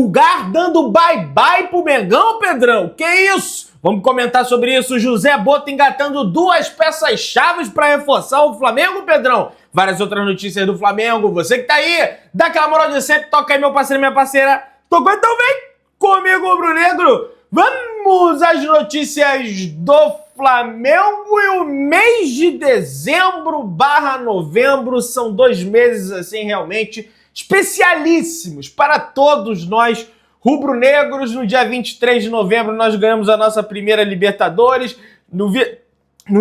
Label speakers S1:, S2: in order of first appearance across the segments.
S1: Pulgar dando bye-bye pro Mengão, Pedrão? Que isso? Vamos comentar sobre isso. José Botto engatando duas peças-chave para reforçar o Flamengo, Pedrão. Várias outras notícias do Flamengo. Você que tá aí, dá aquela moral de sempre, toca aí, meu parceiro, minha parceira. Tocou, então vem comigo, rubro-negro. Vamos às notícias do Flamengo. E o mês de dezembro/novembro são 2 meses, assim, realmente especialíssimos para todos nós rubro-negros. No dia 23 de novembro nós ganhamos a nossa primeira Libertadores. No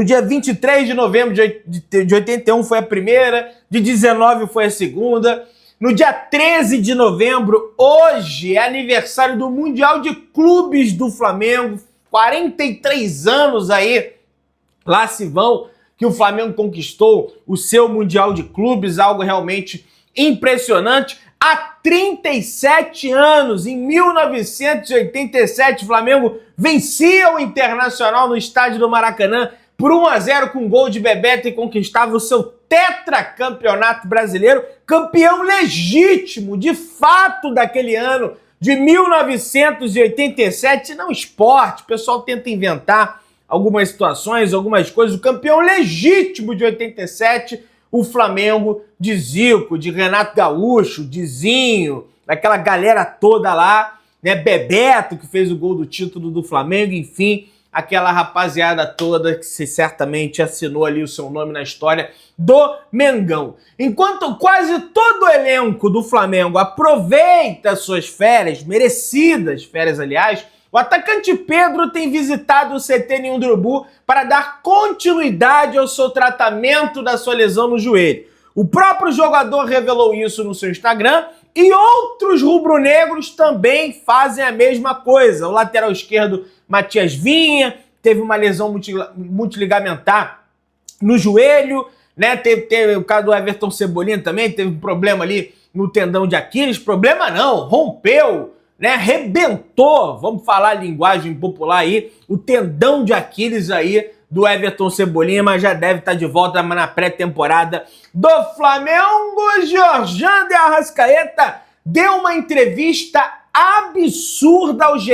S1: dia 23 de novembro de 81 foi a primeira, de 19 foi a segunda. No dia 13 de novembro, hoje, é aniversário do Mundial de Clubes do Flamengo. 43 anos aí, lá se vão, que o Flamengo conquistou o seu Mundial de Clubes, algo realmente impressionante. Há 37 anos, em 1987, o Flamengo vencia o Internacional no estádio do Maracanã por 1-0 com gol de Bebeto e conquistava o seu tetracampeonato brasileiro, campeão legítimo, de fato, daquele ano de 1987, não esporte. O pessoal tenta inventar algumas situações, algumas coisas. O campeão legítimo de 87, o Flamengo de Zico, de Renato Gaúcho, de Zinho, daquela galera toda lá, né? Bebeto, que fez o gol do título do Flamengo, enfim, aquela rapaziada toda que certamente assinou ali o seu nome na história do Mengão. Enquanto quase todo o elenco do Flamengo aproveita suas férias, merecidas férias, aliás, o atacante Pedro tem visitado o CT Ninho do Urubu para dar continuidade ao seu tratamento da sua lesão no joelho. O próprio jogador revelou isso no seu Instagram e outros rubro-negros também fazem a mesma coisa. O lateral esquerdo Matias Vinha teve uma lesão multiligamentar no joelho, né? Teve o caso do Everton Cebolinha também, teve um problema ali no tendão de Aquiles. Problema não, rompeu, né? Rebentou, vamos falar a linguagem popular aí, o tendão de Aquiles aí do Everton Cebolinha, mas já deve estar de volta na pré-temporada do Flamengo. Georgian de Arrascaeta deu uma entrevista absurda ao GE.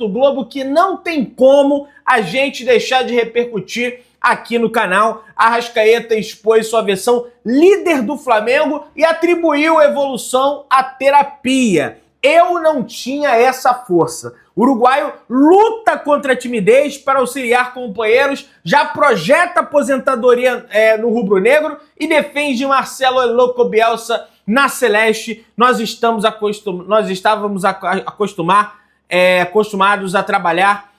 S1: Globo que não tem como a gente deixar de repercutir aqui no canal. Arrascaeta expôs sua versão líder do Flamengo e atribuiu a evolução à terapia. Eu não tinha essa força. O uruguaio luta contra a timidez para auxiliar companheiros, já projeta aposentadoria no rubro-negro e defende Marcelo Eloco Bielsa na Celeste. Nós estávamos acostumados a trabalhar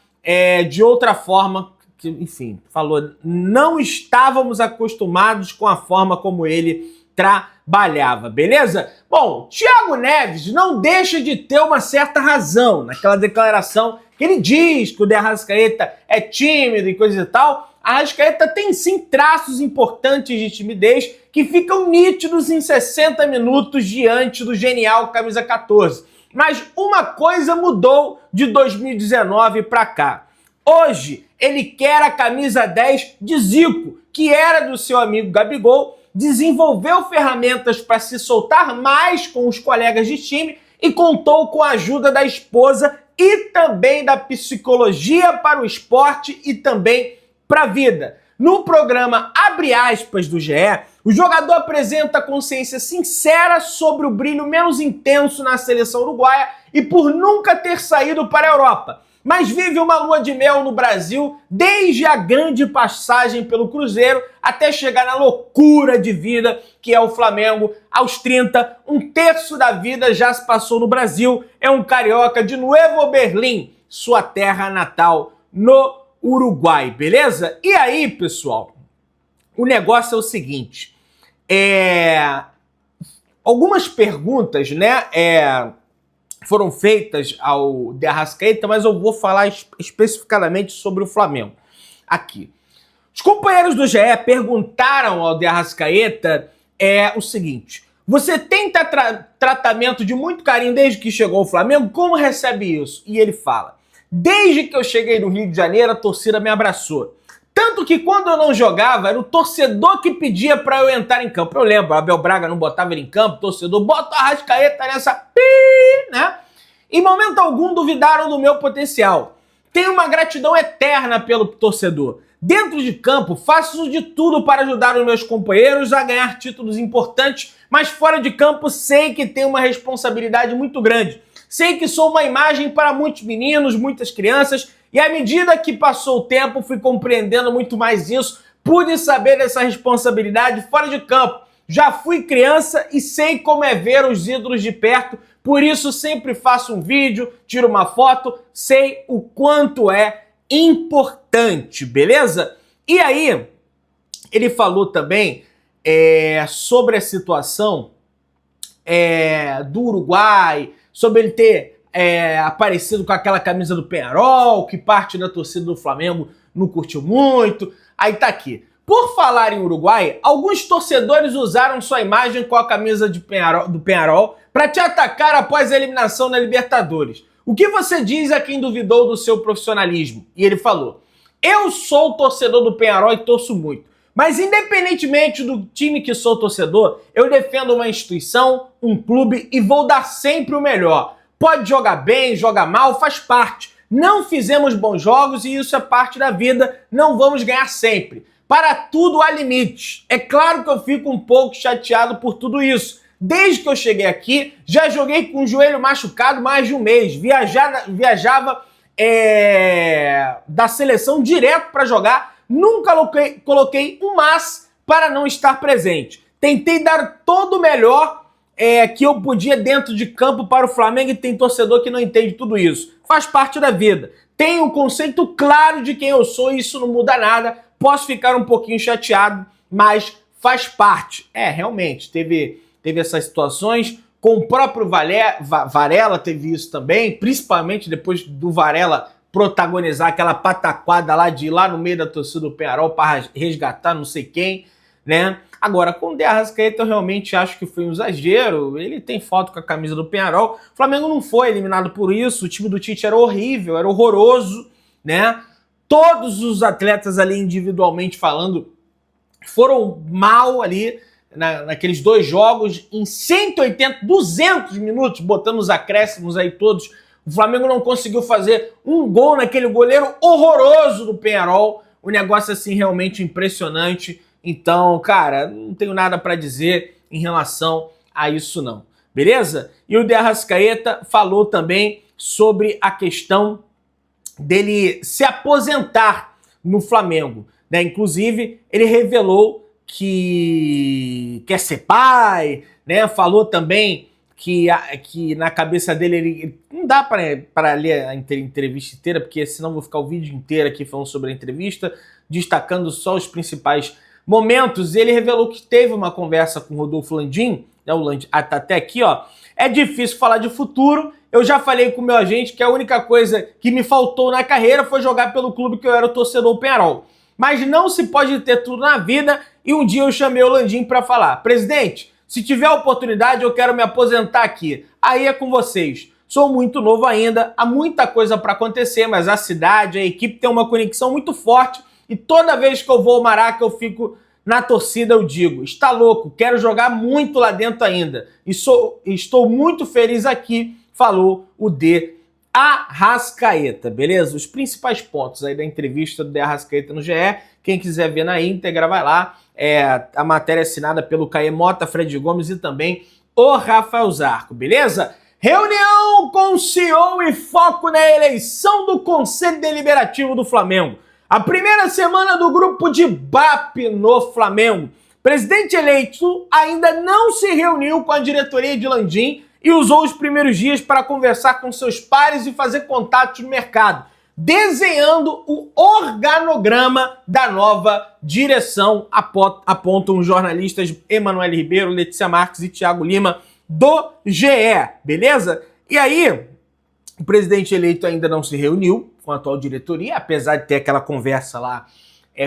S1: de outra forma. Enfim, falou, não estávamos acostumados com a forma como ele trabalhava, beleza? Bom, Thiago Neves não deixa de ter uma certa razão naquela declaração que ele diz que o de Arrascaeta é tímido e coisa e tal. A Arrascaeta tem sim traços importantes de timidez que ficam nítidos em 60 minutos diante do genial camisa 14. Mas uma coisa mudou de 2019 para cá. Hoje ele quer a camisa 10 de Zico, que era do seu amigo Gabigol, desenvolveu ferramentas para se soltar mais com os colegas de time e contou com a ajuda da esposa e também da psicologia para o esporte e também para a vida. No programa Abre Aspas do GE, o jogador apresenta consciência sincera sobre o brilho menos intenso na seleção uruguaia e por nunca ter saído para a Europa, mas vive uma lua de mel no Brasil desde a grande passagem pelo Cruzeiro até chegar na loucura de vida que é o Flamengo. Aos 30, um terço da vida já se passou no Brasil. É um carioca de Nuevo Berlim, sua terra natal no Uruguai, beleza? E aí, pessoal, o negócio é o seguinte, algumas perguntas, né, foram feitas ao de Arrascaeta, mas eu vou falar especificamente sobre o Flamengo aqui. Os companheiros do GE perguntaram ao de Arrascaeta o seguinte: você tem tratamento de muito carinho desde que chegou ao Flamengo? Como recebe isso? E ele fala: desde que eu cheguei no Rio de Janeiro, a torcida me abraçou. Tanto que quando eu não jogava, era o torcedor que pedia para eu entrar em campo. Eu lembro, Abel Braga não botava ele em campo, o torcedor bota o Arrascaeta nessa... né? Em momento algum duvidaram do meu potencial. Tenho uma gratidão eterna pelo torcedor. Dentro de campo, faço de tudo para ajudar os meus companheiros a ganhar títulos importantes, mas fora de campo sei que tenho uma responsabilidade muito grande. Sei que sou uma imagem para muitos meninos, muitas crianças, e à medida que passou o tempo, fui compreendendo muito mais isso, pude saber dessa responsabilidade fora de campo. Já fui criança e sei como é ver os ídolos de perto, por isso sempre faço um vídeo, tiro uma foto, sei o quanto é importante, beleza? E aí, ele falou também sobre a situação do Uruguai, sobre ele ter aparecido com aquela camisa do Peñarol, que parte da torcida do Flamengo não curtiu muito. Aí tá aqui. Por falar em Uruguai, alguns torcedores usaram sua imagem com a camisa do Peñarol para te atacar após a eliminação na Libertadores. O que você diz a quem duvidou do seu profissionalismo? E ele falou: eu sou torcedor do Peñarol e torço muito. Mas independentemente do time que sou torcedor, eu defendo uma instituição, um clube e vou dar sempre o melhor. Pode jogar bem, jogar mal, faz parte. Não fizemos bons jogos e isso é parte da vida, não vamos ganhar sempre. Para tudo há limites. É claro que eu fico um pouco chateado por tudo isso. Desde que eu cheguei aqui, já joguei com o joelho machucado mais de um mês. Viajava da seleção direto para jogar. Nunca coloquei um mas para não estar presente. Tentei dar todo o melhor que eu podia dentro de campo para o Flamengo e tem torcedor que não entende tudo isso. Faz parte da vida. Tenho um conceito claro de quem eu sou e isso não muda nada. Posso ficar um pouquinho chateado, mas faz parte. Realmente, teve essas situações. Com o próprio Varela teve isso também, principalmente depois do Varela protagonizar aquela pataquada lá de ir lá no meio da torcida do Peñarol para resgatar não sei quem, né? Agora, com o De Arrascaeta, eu realmente acho que foi um exagero. Ele tem foto com a camisa do Peñarol. O Flamengo não foi eliminado por isso. O time do Tite era horrível, era horroroso, né? Todos os atletas ali, individualmente falando, foram mal ali naqueles dois jogos, em 180, 200 minutos, botando os acréscimos aí todos. O Flamengo não conseguiu fazer um gol naquele goleiro horroroso do Peñarol. Um negócio assim realmente impressionante. Então, cara, não tenho nada para dizer em relação a isso não. Beleza? E o De Arrascaeta falou também sobre a questão dele se aposentar no Flamengo, né? Inclusive, ele revelou que quer ser pai, né? Falou também que na cabeça dele, ele não dá para ler a entrevista inteira, porque senão vou ficar o vídeo inteiro aqui falando sobre a entrevista, destacando só os principais momentos. Ele revelou que teve uma conversa com o Rodolfo Landim, né? O Landim, tá até aqui, ó. É difícil falar de futuro. Eu já falei com o meu agente que a única coisa que me faltou na carreira foi jogar pelo clube que eu era o torcedor do Peñarol. Mas não se pode ter tudo na vida e um dia eu chamei o Landim para falar: presidente, se tiver oportunidade eu quero me aposentar aqui. Aí é com vocês. Sou muito novo ainda, há muita coisa para acontecer, mas a cidade, a equipe tem uma conexão muito forte e toda vez que eu vou ao Maraca eu fico na torcida, eu digo: está louco, quero jogar muito lá dentro ainda. E estou muito feliz aqui, falou o De Arrascaeta, beleza? Os principais pontos aí da entrevista do De Arrascaeta no GE, quem quiser ver na íntegra, vai lá. A matéria assinada pelo Caê Mota, Fred Gomes e também o Rafael Zarco, beleza? Reunião com o CEO e foco na eleição do Conselho Deliberativo do Flamengo. A primeira semana do grupo de BAP no Flamengo. Presidente eleito ainda não se reuniu com a diretoria de Landim e usou os primeiros dias para conversar com seus pares e fazer contatos no mercado, desenhando o organograma da nova direção, apontam os jornalistas Emanuel Ribeiro, Letícia Marques e Thiago Lima do GE, beleza? E aí, o presidente eleito ainda não se reuniu com a atual diretoria, apesar de ter aquela conversa lá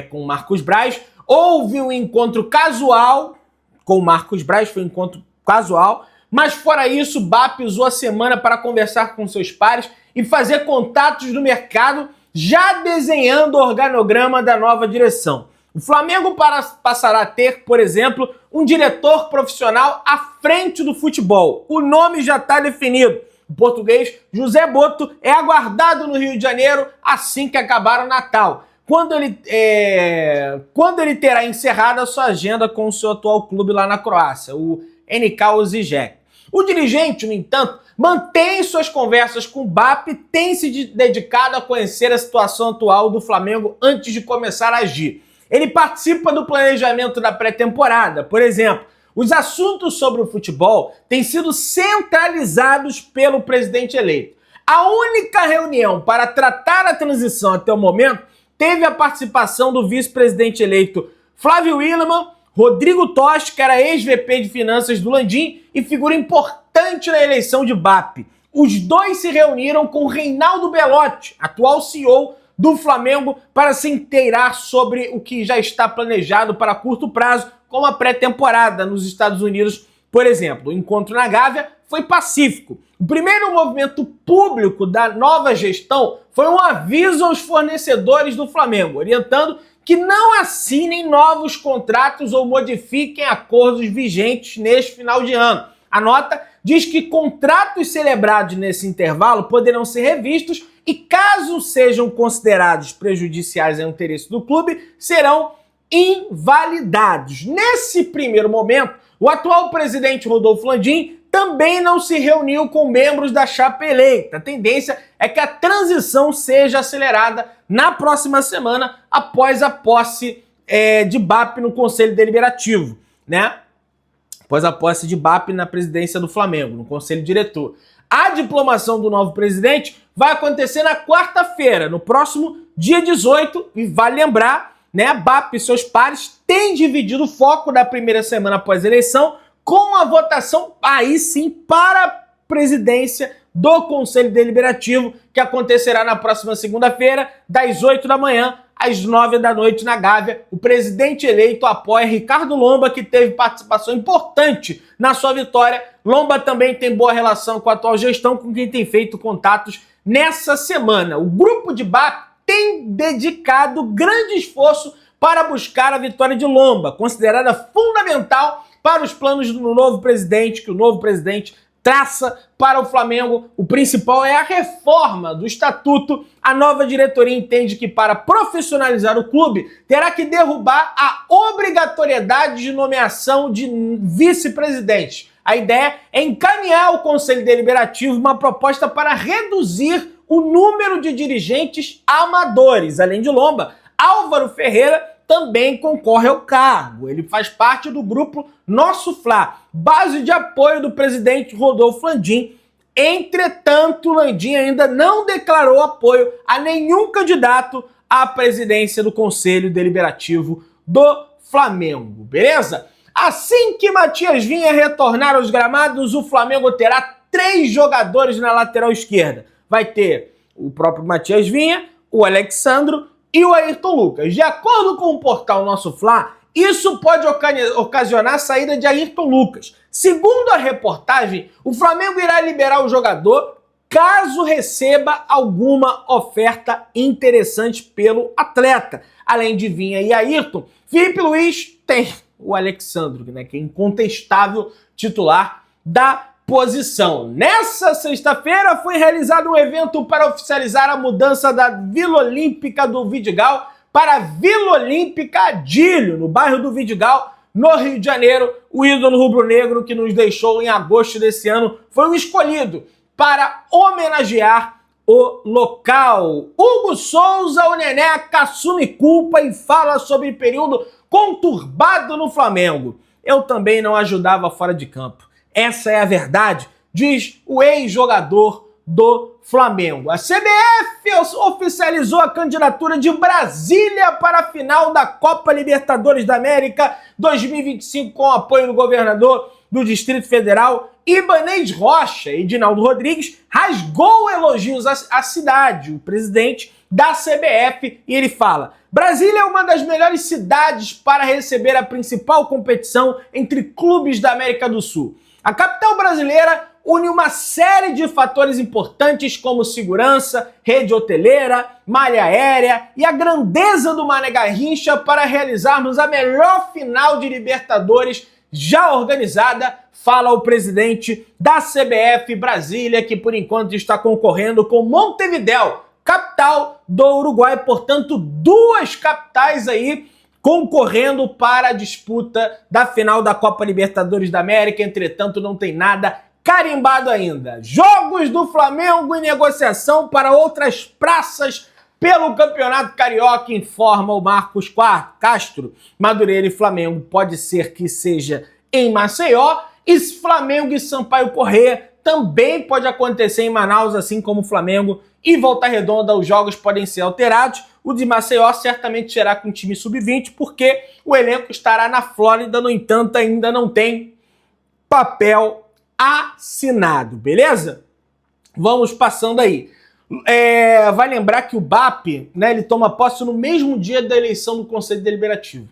S1: com o Marcos Braz. Houve um encontro casual com o Marcos Braz, foi um encontro casual, mas fora isso, o BAP usou a semana para conversar com seus pares e fazer contatos no mercado, já desenhando o organograma da nova direção. O Flamengo passará a ter, por exemplo, um diretor profissional à frente do futebol. O nome já está definido. O português José Boto é aguardado no Rio de Janeiro assim que acabar o Natal, quando ele terá encerrado a sua agenda com o seu atual clube lá na Croácia, o NK Osijek. O dirigente, no entanto, mantém suas conversas com o BAP e tem se dedicado a conhecer a situação atual do Flamengo antes de começar a agir. Ele participa do planejamento da pré-temporada. Por exemplo, os assuntos sobre o futebol têm sido centralizados pelo presidente eleito. A única reunião para tratar a transição até o momento teve a participação do vice-presidente eleito Flávio Willemann, Rodrigo Tosh, que era ex-VP de Finanças do Landim e figura importante na eleição de BAP. Os dois se reuniram com Reinaldo Belotti, atual CEO do Flamengo, para se inteirar sobre o que já está planejado para curto prazo, como a pré-temporada nos Estados Unidos, por exemplo. O encontro na Gávea foi pacífico. O primeiro movimento público da nova gestão foi um aviso aos fornecedores do Flamengo, orientando que não assinem novos contratos ou modifiquem acordos vigentes neste final de ano. A nota diz que contratos celebrados nesse intervalo poderão ser revistos e, caso sejam considerados prejudiciais ao interesse do clube, serão invalidados. Nesse primeiro momento, o atual presidente Rodolfo Landim também não se reuniu com membros da chapa eleita. A tendência é que a transição seja acelerada na próxima semana, após a posse de BAP no Conselho Deliberativo, né? Após a posse de BAP na presidência do Flamengo, no Conselho Diretor. A diplomação do novo presidente vai acontecer na quarta-feira, no próximo dia 18, e vale lembrar, né, BAP e seus pares têm dividido o foco da primeira semana após a eleição com a votação, aí sim, para a presidência do Conselho Deliberativo, que acontecerá na próxima segunda-feira, das 8 da manhã às 9 da noite na Gávea. O presidente eleito apoia Ricardo Lomba, que teve participação importante na sua vitória. Lomba também tem boa relação com a atual gestão, com quem tem feito contatos nessa semana. O grupo de BAP tem dedicado grande esforço para buscar a vitória de Lomba, considerada fundamental para os planos do novo presidente, que o novo presidente traça para o Flamengo. O principal é a reforma do estatuto. A nova diretoria entende que, para profissionalizar o clube, terá que derrubar a obrigatoriedade de nomeação de vice-presidente. A ideia é encaminhar ao Conselho Deliberativo uma proposta para reduzir o número de dirigentes amadores. Além de Lomba, Álvaro Ferreira também concorre ao cargo. Ele faz parte do grupo Nosso Fla, base de apoio do presidente Rodolfo Landim. Entretanto, Landim ainda não declarou apoio a nenhum candidato à presidência do Conselho Deliberativo do Flamengo, beleza? Assim que Matias Vinha retornar aos gramados, o Flamengo terá 3 jogadores na lateral esquerda. Vai ter o próprio Matias Vinha, o Alexandro e o Ayrton Lucas. De acordo com o portal Nosso Fla, isso pode ocasionar a saída de Ayrton Lucas. Segundo a reportagem, o Flamengo irá liberar o jogador caso receba alguma oferta interessante pelo atleta. Além de Vinha e Ayrton, Felipe Luiz tem o Alexandro, né, que é incontestável titular da posição. Nessa sexta-feira foi realizado um evento para oficializar a mudança da Vila Olímpica do Vidigal para a Vila Olímpica Adílio, no bairro do Vidigal, no Rio de Janeiro. O ídolo rubro-negro, que nos deixou em agosto desse ano, foi o escolhido para homenagear o local. Hugo Souza, o Neneca, assume culpa e fala sobre período conturbado no Flamengo. Eu também não ajudava fora de campo. Essa é a verdade, diz o ex-jogador do Flamengo. A CBF oficializou a candidatura de Brasília para a final da Copa Libertadores da América 2025 com o apoio do governador do Distrito Federal, Ibanez Rocha. Edinaldo Rodrigues rasgou elogios à cidade, o presidente da CBF, e ele fala: Brasília é uma das melhores cidades para receber a principal competição entre clubes da América do Sul. A capital brasileira une uma série de fatores importantes como segurança, rede hoteleira, malha aérea e a grandeza do Mané Garrincha para realizarmos a melhor final de Libertadores já organizada, fala o presidente da CBF Brasília, que por enquanto está concorrendo com Montevidéu, capital do Uruguai. Portanto, duas capitais aí concorrendo para a disputa da final da Copa Libertadores da América. Entretanto, não tem nada carimbado ainda. Jogos do Flamengo em negociação para outras praças pelo Campeonato Carioca, informa o Marcos Castro. Madureira e Flamengo pode ser que seja em Maceió, e Flamengo e Sampaio Corrêa também pode acontecer em Manaus, assim como Flamengo e Volta Redonda. Os jogos podem ser alterados. O de Maceió certamente será com time sub-20, porque o elenco estará na Flórida, no entanto, ainda não tem papel assinado, beleza? Vamos passando aí. Vai lembrar que o BAP, né, ele toma posse no mesmo dia da eleição do Conselho Deliberativo.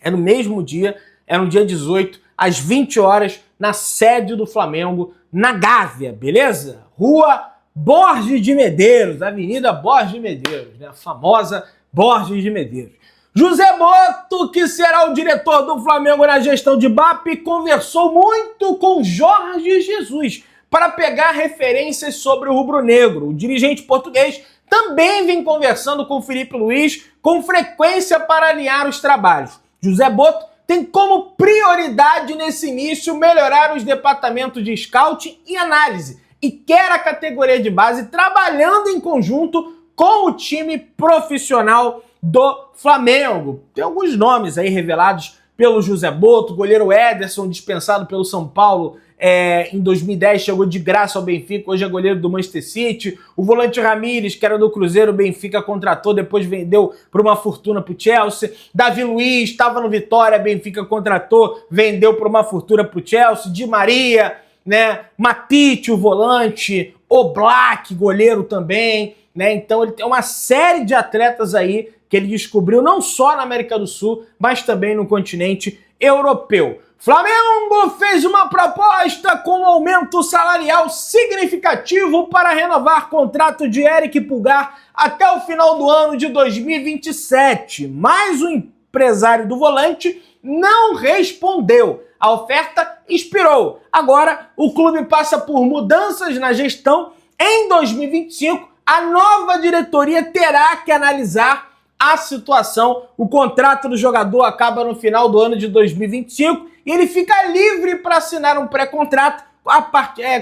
S1: É no mesmo dia, é no dia 18, às 20 horas, na sede do Flamengo, na Gávea, beleza? Rua Borges de Medeiros, Avenida Borges de Medeiros, né? A famosa Borges de Medeiros. José Boto, que será o diretor do Flamengo na gestão de BAP, conversou muito com Jorge Jesus para pegar referências sobre o rubro-negro. O dirigente português também vem conversando com Felipe Luiz com frequência para alinhar os trabalhos. José Boto tem como prioridade nesse início melhorar os departamentos de scouting e análise e quer a categoria de base trabalhando em conjunto com o time profissional do Flamengo. Tem alguns nomes aí revelados pelo José Boto. Goleiro Ederson, dispensado pelo São Paulo em 2010, chegou de graça ao Benfica, hoje é goleiro do Manchester City. O volante Ramírez, que era do Cruzeiro, o Benfica contratou, depois vendeu por uma fortuna para o Chelsea. Davi Luiz estava no Vitória, Benfica contratou, vendeu por uma fortuna para o Chelsea. Di Maria, né? Matite, o volante, Oblak, goleiro também, né? Então ele tem uma série de atletas aí que ele descobriu não só na América do Sul, mas também no continente europeu. Flamengo fez uma proposta com um aumento salarial significativo para renovar contrato de Eric Pulgar até o final do ano de 2027. Mas o empresário do volante não respondeu. A oferta expirou. Agora o clube passa por mudanças na gestão. Em 2025, a nova diretoria terá que analisar a situação. O contrato do jogador acaba no final do ano de 2025 e ele fica livre para assinar um pré-contrato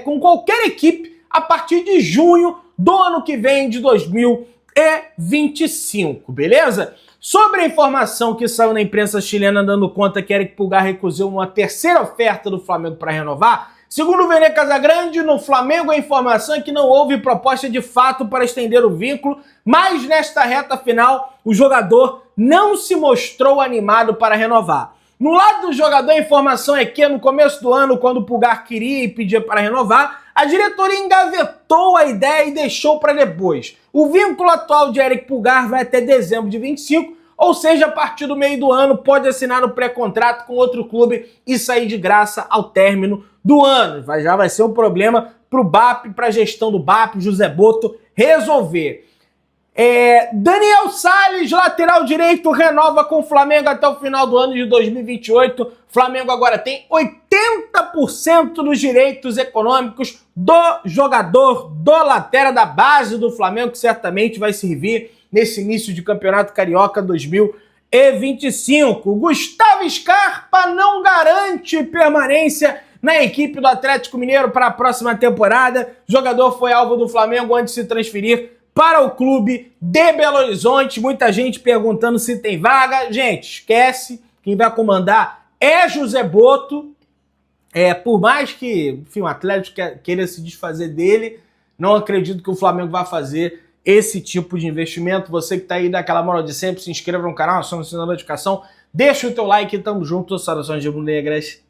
S1: com qualquer equipe a partir de junho do ano que vem, de 2025, beleza? Sobre a informação que saiu na imprensa chilena dando conta que Eric Pulgar recusou uma terceira oferta do Flamengo para renovar, segundo o Vene Casagrande, no Flamengo a informação é que não houve proposta de fato para estender o vínculo, mas nesta reta final o jogador não se mostrou animado para renovar. No lado do jogador, a informação é que no começo do ano, quando o Pulgar queria e pedia para renovar, a diretoria engavetou a ideia e deixou para depois. O vínculo atual de Eric Pulgar vai até dezembro de 25, ou seja, a partir do meio do ano pode assinar um pré-contrato com outro clube e sair de graça ao término do ano. Já vai ser um problema para o BAP, para a gestão do BAP, José Boto, resolver. Daniel Salles, lateral direito, renova com o Flamengo até o final do ano de 2028. Flamengo agora tem 80% dos direitos econômicos do jogador, do lateral da base do Flamengo, que certamente vai servir nesse início de Campeonato Carioca 2025. Gustavo Scarpa não garante permanência na equipe do Atlético Mineiro para a próxima temporada. O jogador foi alvo do Flamengo antes de se transferir para o clube de Belo Horizonte. Muita gente perguntando se tem vaga. Gente, esquece. Quem vai comandar é José Boto. Por mais que, enfim, o Atlético queira se desfazer dele, não acredito que o Flamengo vá fazer esse tipo de investimento. Você que está aí daquela moral de sempre, se inscreva no canal, acione o sininho da notificação, deixa o teu like e tamo junto. Saudações de negras.